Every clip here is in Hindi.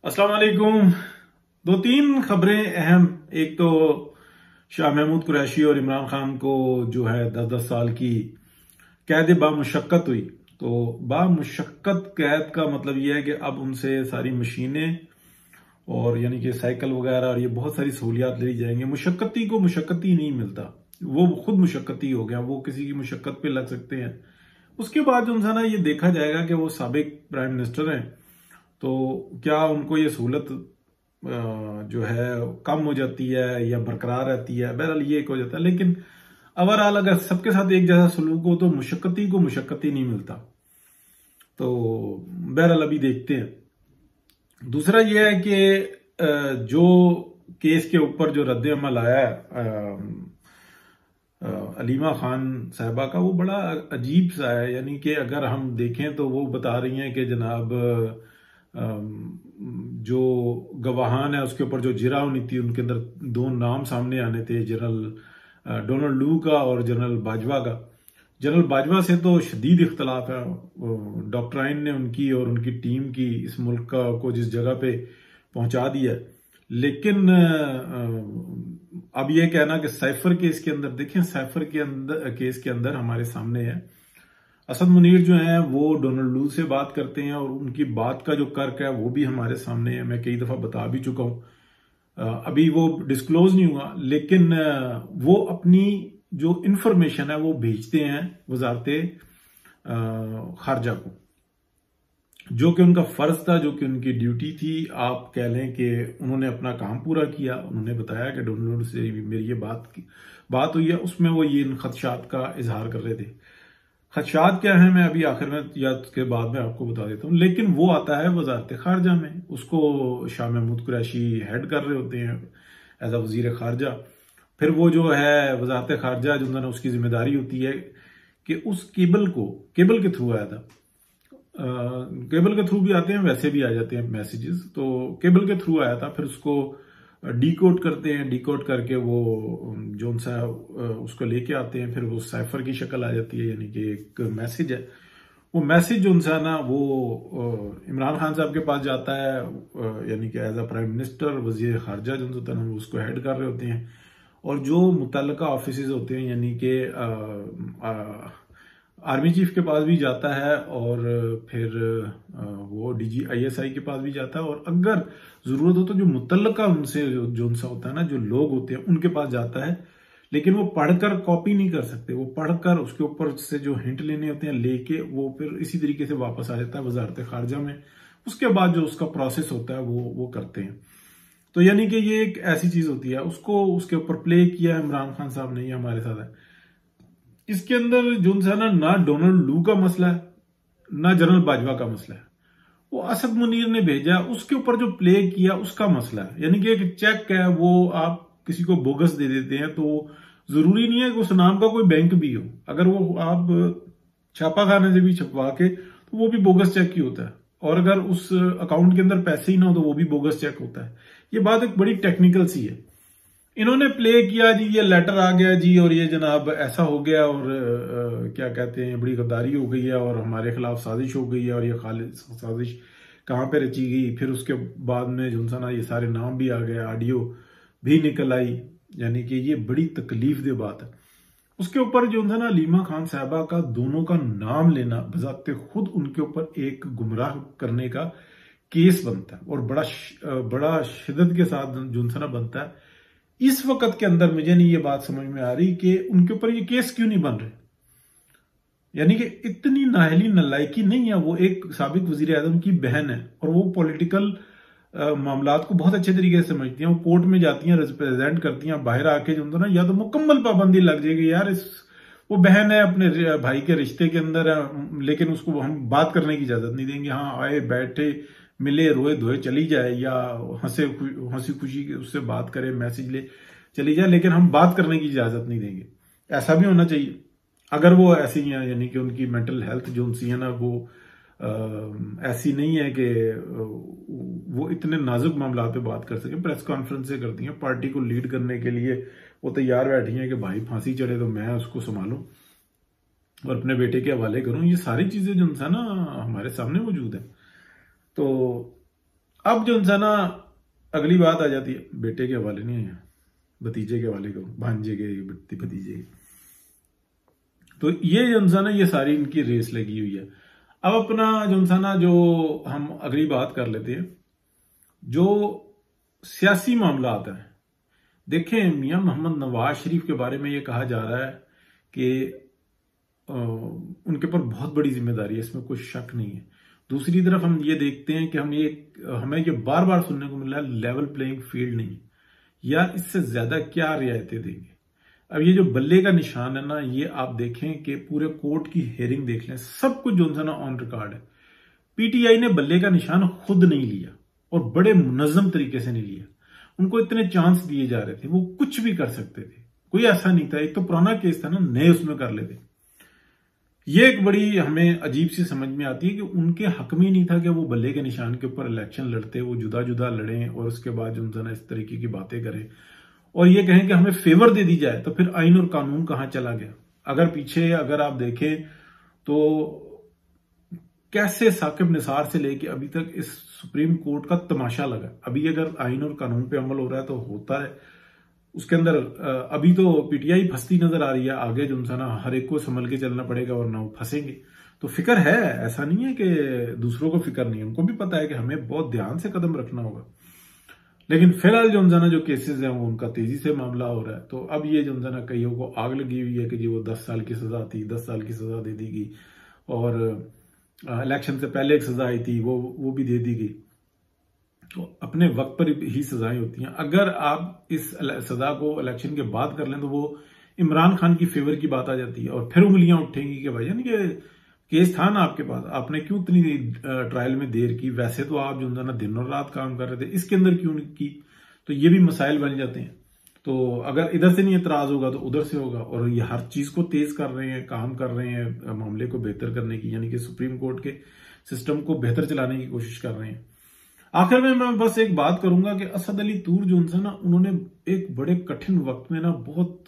अस्सलाम वालेकुम। दो तीन खबरें अहम। एक तो शाह महमूद कुरैशी और इमरान खान को जो है 10-10 साल की कैद बामुशक्कत हुई। तो बामुशक्कत कैद का मतलब यह है कि अब उनसे सारी मशीनें और यानी कि साइकिल वगैरह और ये बहुत सारी सहूलियात ली जाएंगी। मुशक्कती को मुशक्कती नहीं मिलता, वो खुद मुशक्कती हो गया, वो किसी की मुशक्कत पे लग सकते हैं। उसके बाद जो ना ये देखा जाएगा कि वो साबिक प्राइम मिनिस्टर हैं, तो क्या उनको ये सहूलत जो है कम हो जाती है या बरकरार रहती है। बहरहाल ये एक हो जाता है, लेकिन ओवरऑल अगर सबके साथ एक जैसा सलूक हो तो मुशक्कती को मुशक्कती नहीं मिलता। तो बहरहाल अभी देखते हैं। दूसरा ये है कि जो केस के ऊपर जो रद्द अमल आया है अलीमा खान साहबा का, वो बड़ा अजीब सा है। यानी कि अगर हम देखें तो वो बता रही हैं कि जनाब जो गवाहान है उसके ऊपर जो जिरा होनी थी, उनके अंदर दो नाम सामने आने थे, जनरल डोनाल्ड लू का और जनरल बाजवा का। जनरल बाजवा से तो शदीद इख्तलाफ है। डॉक्टर ने उनकी और उनकी टीम की इस मुल्क को जिस जगह पे पहुंचा दिया, लेकिन अब यह कहना कि साइफर केस के अंदर, देखें साइफर के अंदर केस के अंदर हमारे सामने है असद मुनीर जो है वो डोनाल्ड लू से बात करते हैं और उनकी बात का जो कर्क है वो भी हमारे सामने है। मैं कई दफा बता भी चुका हूं, अभी वो डिस्क्लोज नहीं हुआ, लेकिन वो अपनी जो इंफॉर्मेशन है वो भेजते हैं वजारत खारजा को, जो कि उनका फर्ज था, जो कि उनकी ड्यूटी थी। आप कह लें कि उन्होंने अपना काम पूरा किया। उन्होंने बताया कि डोनाल्ड से मेरी ये बात हुई है, उसमें वो ये इन खदशात का इजहार कर रहे थे। खदशात क्या है मैं अभी आखिर में या उसके बाद में आपको बता देता हूं, लेकिन वो आता है वजारत खारजा में, उसको शाह महमूद कुरैशी हेड कर रहे होते हैं एज अ वजीर खारजा। फिर वो जो है वजारत खारजा जो ना उसकी जिम्मेदारी होती है कि उस केबल के थ्रू आया था, केबल के थ्रू भी आते हैं, वैसे भी आ जाते हैं मैसेजेस, तो केबल के थ्रू आया था। फिर उसको डीकोड करते हैं, डीकोड करके वो जो सा उसको लेके आते हैं, फिर वो साइफर की शक्ल आ जाती है, यानी कि एक मैसेज है। वो मैसेज जो सा ना वो इमरान खान साहब के पास जाता है, यानी कि एज अ प्राइम मिनिस्टर वजीर खारजा जो होता है ना वो उसको हेड कर रहे होते हैं, और जो मुतल्लका ऑफिस होते हैं यानी कि आर्मी चीफ के पास भी जाता है, और फिर वो डीजी आईएसआई के पास भी जाता है, और अगर जरूरत हो तो जो मुतल्लका उनसे जो उनसा होता है ना, जो लोग होते हैं उनके पास जाता है। लेकिन वो पढ़कर कॉपी नहीं कर सकते, वो पढ़कर उसके ऊपर से जो हिंट लेने होते हैं लेके वो फिर इसी तरीके से वापस आ जाता है वजारत खारजा में। उसके बाद जो उसका प्रोसेस होता है वो करते हैं। तो यानी कि ये एक ऐसी चीज होती है, उसको उसके ऊपर प्ले किया इमरान खान साहब ने, ये हमारे साथ है। इसके अंदर जो सा ना डोनाल्ड लू का मसला है, ना जनरल बाजवा का मसला है। वो असद मुनीर ने भेजा, उसके ऊपर जो प्ले किया उसका मसला है। यानी कि एक चेक है, वो आप किसी को बोगस दे देते हैं, तो जरूरी नहीं है कि उस नाम का कोई बैंक भी हो। अगर वो आप छापा खाने से भी छपवा के, तो वो भी बोगस चेक ही होता है। और अगर उस अकाउंट के अंदर पैसे ही ना हो तो वो भी बोगस चेक होता है। ये बात एक बड़ी टेक्निकल सी है। इन्होंने प्ले किया जी, ये लेटर आ गया जी, और ये जनाब ऐसा हो गया, और क्या कहते हैं, बड़ी गद्दारी हो गई है और हमारे खिलाफ साजिश हो गई है, और ये खालिद साजिश कहाँ पे रची गई। फिर उसके बाद में जो ना ये सारे नाम भी आ गए, ऑडियो भी निकल आई, यानी कि ये बड़ी तकलीफ दे बात है। उसके ऊपर जो ना अलीमा खान साहबा का दोनों का नाम लेना बजाते खुद उनके ऊपर एक गुमराह करने का केस बनता है, और बड़ा शिद्दत के साथ जो ना बनता है। इस वक्त के अंदर मुझे नहीं ये बात समझ में आ रही कि उनके ऊपर ये केस क्यों नहीं बन रहे। यानी कि इतनी नाहली नलायकी नहीं है। वो एक साबिक वजीर आजम की बहन है, और वो पॉलिटिकल मामलात को बहुत अच्छे तरीके से समझती हैं। वो कोर्ट में जाती हैं, रिप्रेजेंट करती हैं, बाहर आके जो ना या तो मुकम्मल पाबंदी लग जाएगी, यार वो बहन है, अपने भाई के रिश्ते के अंदर है, लेकिन उसको हम बात करने की इजाजत नहीं देंगे। हाँ, आए बैठे मिले रोए धोए चली जाए, या हंसी खुशी उससे बात करे, मैसेज ले चली जाए, लेकिन हम बात करने की इजाजत नहीं देंगे। ऐसा भी होना चाहिए अगर वो ऐसी हैं, यानी कि उनकी मेंटल हेल्थ जो उनसी है ना वो ऐसी नहीं है कि वो इतने नाजुक मामला पे बात कर सके। प्रेस कॉन्फ्रेंस से करती हैं, पार्टी को लीड करने के लिए वो तैयार बैठी हैं कि भाई फांसी चढ़े तो मैं उसको संभालूं और अपने बेटे के हवाले करूं। ये सारी चीजें जो है ना हमारे सामने मौजूद है। तो अब जो इंसान ना अगली बात आ जाती है, बेटे के हवाले नहीं है, भतीजे के हवाले को, भांजे के, भतीजे के। तो ये जो इंसान है, ये सारी इनकी रेस लगी हुई है। अब अपना जो इंसान ना, जो हम अगली बात कर लेते हैं, जो सियासी मामला आता है। देखें, मियां मोहम्मद नवाज शरीफ के बारे में ये कहा जा रहा है कि उनके ऊपर बहुत बड़ी जिम्मेदारी है, इसमें कोई शक नहीं है। दूसरी तरफ हम ये देखते हैं कि हमें ये बार बार सुनने को मिल रहा है, लेवल प्लेइंग फील्ड नहीं है, या इससे ज्यादा क्या रियायतें देंगे। अब ये जो बल्ले का निशान है ना, ये आप देखें कि पूरे कोर्ट की हेयरिंग देख लें, सब कुछ जो ना ऑन रिकॉर्ड है। पीटीआई ने बल्ले का निशान खुद नहीं लिया और बड़े मुनज्जम तरीके से नहीं लिया। उनको इतने चांस दिए जा रहे थे, वो कुछ भी कर सकते थे, कोई ऐसा नहीं था। एक तो पुराना केस था ना, नए उसमें कर लेते। ये एक बड़ी हमें अजीब सी समझ में आती है कि उनके हक में नहीं था कि वो बल्ले के निशान के ऊपर इलेक्शन लड़ते, वो जुदा जुदा लड़ें और उसके बाद जो इस तरीके की बातें करें और ये कहें कि हमें फेवर दे दी जाए। तो फिर आइन और कानून कहां चला गया? अगर आप देखें तो कैसे साकिब निसार से लेके अभी तक इस सुप्रीम कोर्ट का तमाशा लगा। अभी अगर आइन और कानून पे अमल हो रहा है तो होता है, उसके अंदर अभी तो पीटीआई फंसती नजर आ रही है। आगे जो इंसान हर एक को संभल के चलना पड़ेगा वरना वो फंसेंगे। तो फिक्र है, ऐसा नहीं है कि दूसरों को फिक्र नहीं है, उनको भी पता है कि हमें बहुत ध्यान से कदम रखना होगा। लेकिन फिलहाल जो इंसान जो केसेस हैं वो उनका तेजी से मामला हो रहा है। तो अब ये जो इंसान कईयों को आग लगी हुई है कि जी वो 10 साल की सजा थी, 10 साल की सजा दे दी गई, और इलेक्शन से पहले एक सजा आई थी वो भी दे दी गई। तो अपने वक्त पर ही सजाएं होती हैं। अगर आप इस सजा को इलेक्शन के बाद कर लें तो वो इमरान खान की फेवर की बात आ जाती है और फिर उंगलियां उठेंगी कि भाई यानी कि केस था ना आपके पास, आपने क्यों इतनी ट्रायल में देर की? वैसे तो आप जो ना दिन और रात काम कर रहे थे, इसके अंदर क्यों नहीं की? तो ये भी मसाइल बन जाते हैं। तो अगर इधर से नहीं एतराज होगा तो उधर से होगा, और ये हर चीज को तेज कर रहे हैं, काम कर रहे हैं मामले को बेहतर करने की, यानी कि सुप्रीम कोर्ट के सिस्टम को बेहतर चलाने की कोशिश कर रहे हैं। आखिर में मैं बस एक बात करूंगा कि असद अली तूर जो है ना, उन्होंने एक बड़े कठिन वक्त में ना बहुत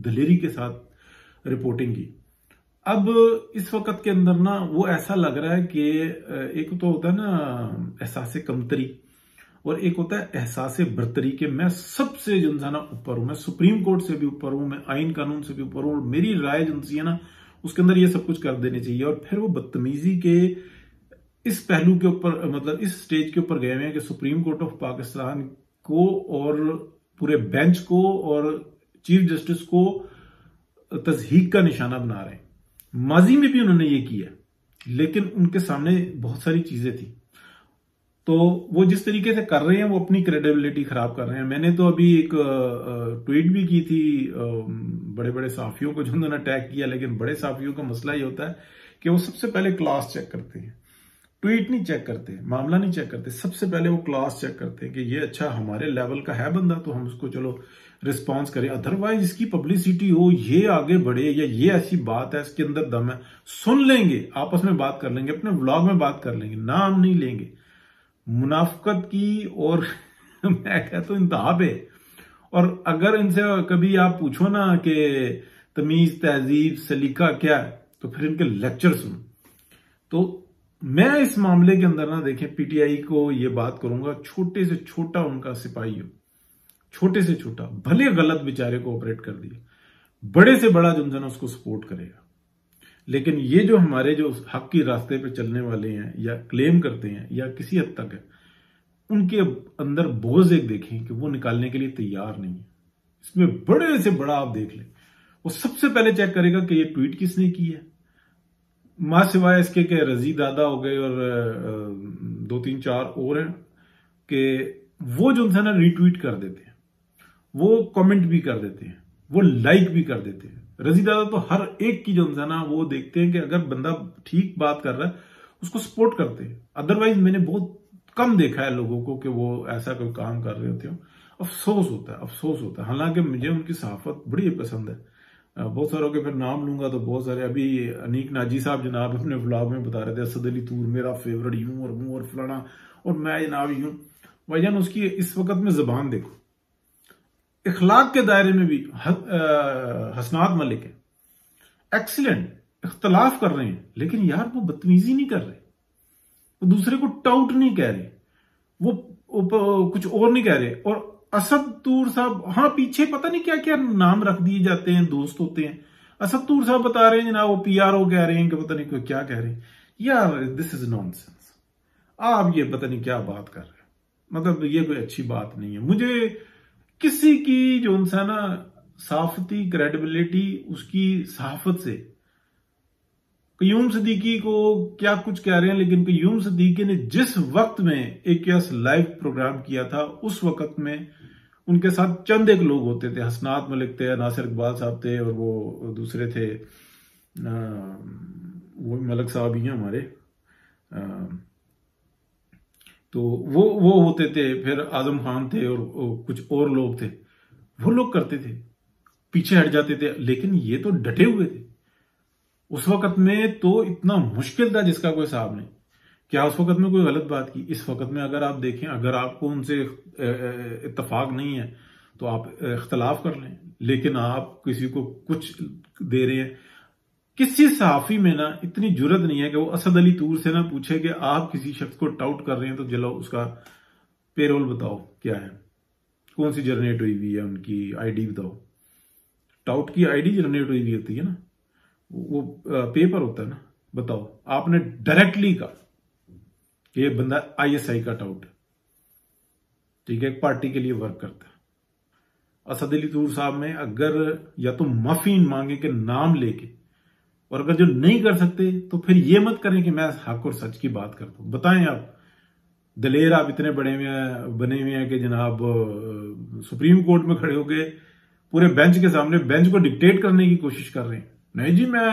दलेरी के साथ रिपोर्टिंग की। अब इस वक्त के अंदर ना वो ऐसा लग रहा है कि एक तो होता है ना एहसास कमतरी, और एक होता है एहसास बरतरी के मैं सबसे जो है ना ऊपर हूं, मैं सुप्रीम कोर्ट से भी ऊपर हूं, मैं आइन कानून से भी ऊपर हूं, और मेरी राय जो है ना उसके अंदर ये सब कुछ कर देनी चाहिए। और फिर वो बदतमीजी के इस पहलू के ऊपर, मतलब इस स्टेज के ऊपर गए हुए हैं कि सुप्रीम कोर्ट ऑफ पाकिस्तान को और पूरे बेंच को और चीफ जस्टिस को तज़हीक का निशाना बना रहे हैं। माजी में भी उन्होंने ये किया, लेकिन उनके सामने बहुत सारी चीजें थी। तो वो जिस तरीके से कर रहे हैं वो अपनी क्रेडिबिलिटी खराब कर रहे हैं। मैंने तो अभी एक ट्वीट भी की थी, बड़े बड़े साफियों को जो उन्होंने टैग किया, लेकिन बड़े साफियों का मसला ये होता है कि वो सबसे पहले क्लास चेक करते हैं, ट्वीट नहीं चेक करते, मामला नहीं चेक करते। सबसे पहले वो क्लास चेक करते हैं कि ये अच्छा हमारे लेवल का है बंदा तो हम उसको चलो रिस्पॉन्स करें, अदरवाइज इसकी पब्लिसिटी हो, ये आगे बढ़े, या ये ऐसी बात है इसके अंदर दम है, सुन लेंगे, आपस में बात कर लेंगे, अपने व्लॉग में बात कर लेंगे, नाम नहीं लेंगे। मुनाफकत की और मैं कहता हूं इंतहा पे। और अगर इनसे कभी आप पूछो ना कि तमीज तहजीब सलीका क्या है, तो फिर इनके लेक्चर सुनो। तो मैं इस मामले के अंदर ना देखें पीटीआई को ये बात करूंगा, छोटे से छोटा उनका सिपाही हो, छोटे से छोटा, भले गलत बेचारे को ऑपरेट कर दिए, बड़े से बड़ा जो ना उसको सपोर्ट करेगा। लेकिन ये जो हमारे जो हक की रास्ते पे चलने वाले हैं या क्लेम करते हैं या किसी हद तक है, उनके अंदर बोझ एक देखें कि वो निकालने के लिए तैयार नहीं है। इसमें बड़े से बड़ा आप देख लें, वो सबसे पहले चेक करेगा कि ये ट्वीट किसने की है, मां सिवाय इसके के रजी दादा हो गए और 2-3-4 और हैं कि वो जो है ना रीट्वीट कर देते हैं, वो कमेंट भी कर देते हैं, वो लाइक भी कर देते हैं। रजी दादा तो हर एक की जो है ना वो देखते हैं कि अगर बंदा ठीक बात कर रहा है उसको सपोर्ट करते हैं। अदरवाइज मैंने बहुत कम देखा है लोगों को कि वो ऐसा कोई काम कर रहे होते हो। अफसोस होता है। हालांकि मुझे उनकी सहाफत बड़ी पसंद है, बहुत सारों के फिर नाम लूंगा तो बहुत सारे। अभी अनीक नाजी साहब जनाब अपने व्लॉग में बता रहे थे असद अली तूर मेरा फेवरेट, यूं और फलाना, और मैं जनाब यूं। भाईजान उसकी इस वक्त में जबान देखो, इखलाक के दायरे में भी हसनात मलिक है, एक्सीलेंट, इख्तलाफ कर रहे हैं, लेकिन यार वो बदतमीजी नहीं कर रहे, वो दूसरे को टाउट नहीं कह रहे, वो कुछ और नहीं कह रहे। और असद तूर साहब, हाँ पीछे पता नहीं क्या क्या नाम रख दिए जाते हैं, दोस्त होते हैं। असद तूर साहब बता रहे हैं जनाब, वो पीआरओ कह रहे हैं कि पता नहीं क्या कह रहे हैं। यार दिस इज नॉनसेंस। आप ये पता नहीं क्या बात कर रहे हैं, मतलब ये कोई अच्छी बात नहीं है। मुझे किसी की जो है ना सहाफती क्रेडिबिलिटी, उसकी सहाफत से, कयूम सिद्दीकी को क्या कुछ कह रहे हैं, लेकिन कयूम सिद्दीकी ने जिस वक्त में AKS लाइव प्रोग्राम किया था, उस वक्त में उनके साथ चंद एक लोग होते थे। हसनात मलिक थे, नासिर इकबाल साहब थे, और वो दूसरे थे, वो मलिक साहब ही हैं हमारे, तो वो होते थे। फिर आजम खान थे और कुछ और लोग थे। वो लोग करते थे, पीछे हट जाते थे, लेकिन ये तो डटे हुए थे। उस वक्त में तो इतना मुश्किल था जिसका कोई हिसाब नहीं। क्या उस वक्त में कोई गलत बात की? इस वक्त में अगर आप देखें, अगर आपको उनसे इत्तेफाक नहीं है तो आप इख्तलाफ कर लें, लेकिन आप किसी को कुछ दे रहे हैं। किसी सहाफी में ना इतनी जुर्रत नहीं है कि वो असद अली तूर से ना पूछे कि आप किसी शख्स को टाउट कर रहे हैं तो चलो उसका पेरोल बताओ क्या है, कौन सी जनरेट हुई हुई है, उनकी आईडी बताओ। टाउट की आईडी जनरेट हुई हुई होती है ना, वो पेपर होता है ना, बताओ। आपने डायरेक्टली कहा कि ये बंदा ISI का टाउट है, ठीक है, एक पार्टी के लिए वर्क करता है। असद अली तूर साहब में अगर या तो माफी मांगे के नाम लेके, और अगर जो नहीं कर सकते तो फिर ये मत करें कि मैं हक और सच की बात करता हूं। बताएं आप दलेर, आप इतने बने हुए हैं कि जनाब सुप्रीम कोर्ट में खड़े होके पूरे बेंच के सामने बेंच को डिक्टेट करने की कोशिश कर रहे हैं। नहीं जी, मैं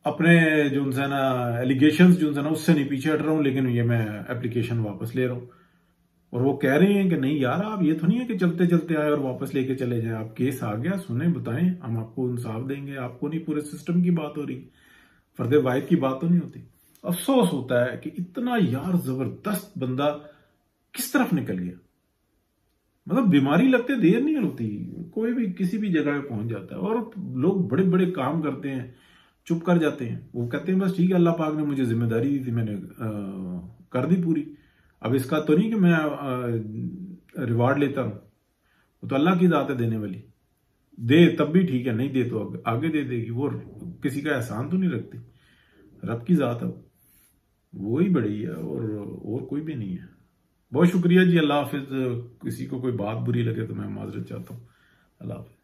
अपने जो है ना एलिगेशंस जो है ना उससे नहीं पीछे हट रहा हूं, लेकिन ये मैं एप्लीकेशन वापस ले रहा हूं। और वो कह रहे हैं कि नहीं यार, आप ये तो नहीं है कि चलते चलते आए और वापस लेके चले जाएं। आप केस आ गया, सुने, बताएं, हम आपको इंसाफ देंगे। आपको नहीं, पूरे सिस्टम की बात हो रही, फर्द वाहिद की बात तो नहीं होती। अफसोस होता है कि इतना यार जबरदस्त बंदा किस तरफ निकल गया। मतलब बीमारी लगते देर नहीं होती, कोई भी किसी भी जगह पे पहुंच जाता है। और लोग बड़े बड़े काम करते हैं, चुप कर जाते हैं। वो कहते हैं बस ठीक है, अल्लाह पाक ने मुझे जिम्मेदारी दी थी, मैंने कर दी पूरी। अब इसका तो नहीं कि मैं रिवार्ड लेता हूं, वो तो अल्लाह की जात है देने वाली। दे तब भी ठीक है, नहीं दे तो आगे दे देगी। वो किसी का एहसान तो नहीं रखती, रब की जात है, वो ही बड़ी है और कोई भी नहीं है। बहुत शुक्रिया जी, अल्लाह हाफिज। किसी को कोई बात बुरी लगे तो मैं माजरत चाहता हूँ। अल्लाह हाफिज।